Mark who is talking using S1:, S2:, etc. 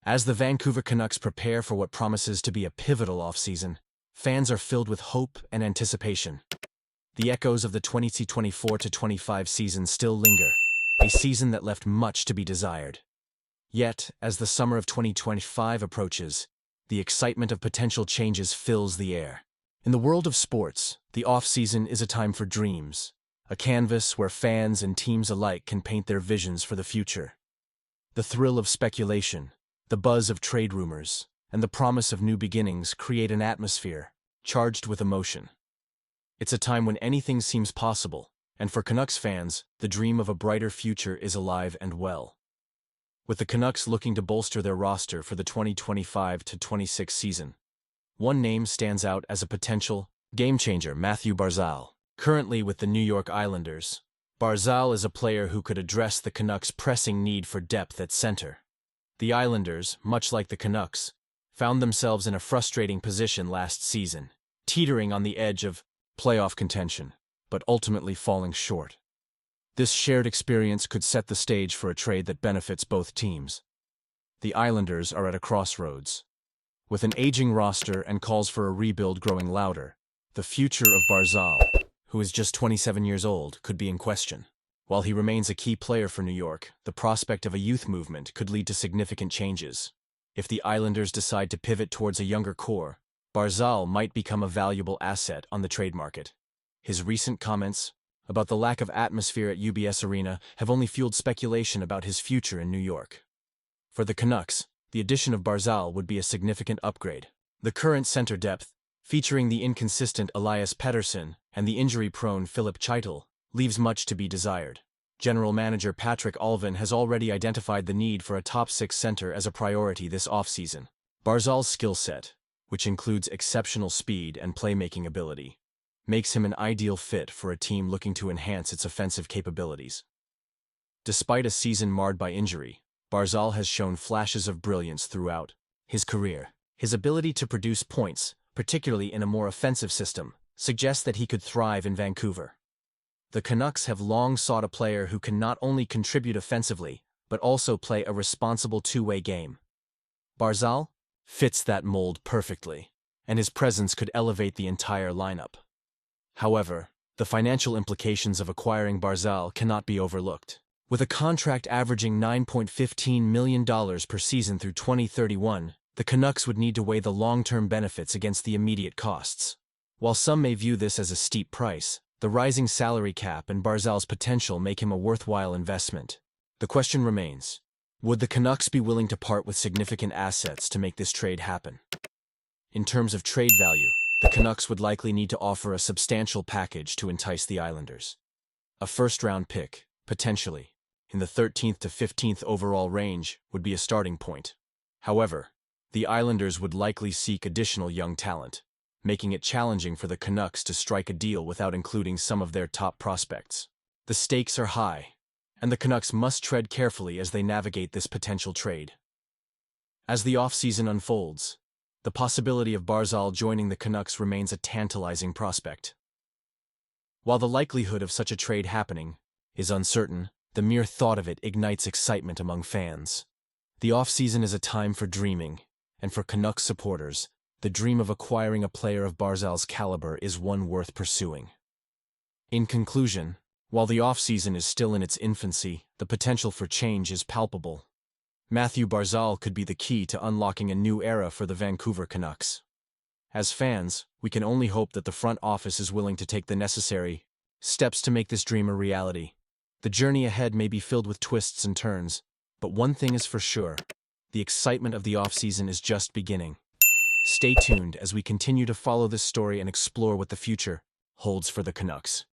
S1: As the Vancouver Canucks prepare for what promises to be a pivotal offseason, fans are filled with hope and anticipation. The echoes of the 2024-25 season still linger, a season that left much to be desired. Yet, as the summer of 2025 approaches, the excitement of potential changes fills the air. In the world of sports, the offseason is a time for dreams, a canvas where fans and teams alike can paint their visions for the future. The thrill of speculation, the buzz of trade rumors, and the promise of new beginnings create an atmosphere charged with emotion. It's a time when anything seems possible, and for Canucks fans, the dream of a brighter future is alive and well. With the Canucks looking to bolster their roster for the 2025-26 season, one name stands out as a potential game-changer: Mathew Barzal. Currently with the New York Islanders, Barzal is a player who could address the Canucks' pressing need for depth at center. The Islanders, much like the Canucks, found themselves in a frustrating position last season, teetering on the edge of playoff contention, but ultimately falling short. This shared experience could set the stage for a trade that benefits both teams. The Islanders are at a crossroads. With an aging roster and calls for a rebuild growing louder, the future of Barzal, who is just 27 years old, could be in question. While he remains a key player for New York, the prospect of a youth movement could lead to significant changes. If the Islanders decide to pivot towards a younger core, Barzal might become a valuable asset on the trade market. His recent comments about the lack of atmosphere at UBS Arena have only fueled speculation about his future in New York. For the Canucks, the addition of Barzal would be a significant upgrade. The current center depth, featuring the inconsistent Elias Pettersson and the injury-prone Philip Chytil, leaves much to be desired. General Manager Patrick Allvin has already identified the need for a top-six center as a priority this offseason. Barzal's skill set, which includes exceptional speed and playmaking ability, makes him an ideal fit for a team looking to enhance its offensive capabilities. Despite a season marred by injury, Barzal has shown flashes of brilliance throughout his career. His ability to produce points, particularly in a more offensive system, suggests that he could thrive in Vancouver. The Canucks have long sought a player who can not only contribute offensively, but also play a responsible two-way game. Barzal fits that mold perfectly, and his presence could elevate the entire lineup. However, the financial implications of acquiring Barzal cannot be overlooked. With a contract averaging $9.15 million per season through 2031, the Canucks would need to weigh the long-term benefits against the immediate costs. While some may view this as a steep price, the rising salary cap and Barzal's potential make him a worthwhile investment. The question remains: would the Canucks be willing to part with significant assets to make this trade happen? In terms of trade value, the Canucks would likely need to offer a substantial package to entice the Islanders. A first-round pick, potentially, in the 13th to 15th overall range, would be a starting point. However, the Islanders would likely seek additional young talent, making it challenging for the Canucks to strike a deal without including some of their top prospects. The stakes are high, and the Canucks must tread carefully as they navigate this potential trade. As the offseason unfolds, the possibility of Barzal joining the Canucks remains a tantalizing prospect. While the likelihood of such a trade happening is uncertain, the mere thought of it ignites excitement among fans. The offseason is a time for dreaming, and for Canucks supporters, the dream of acquiring a player of Barzal's caliber is one worth pursuing. In conclusion, while the offseason is still in its infancy, the potential for change is palpable. Mathew Barzal could be the key to unlocking a new era for the Vancouver Canucks. As fans, we can only hope that the front office is willing to take the necessary steps to make this dream a reality. The journey ahead may be filled with twists and turns, but one thing is for sure: the excitement of the offseason is just beginning. Stay tuned as we continue to follow this story and explore what the future holds for the Canucks.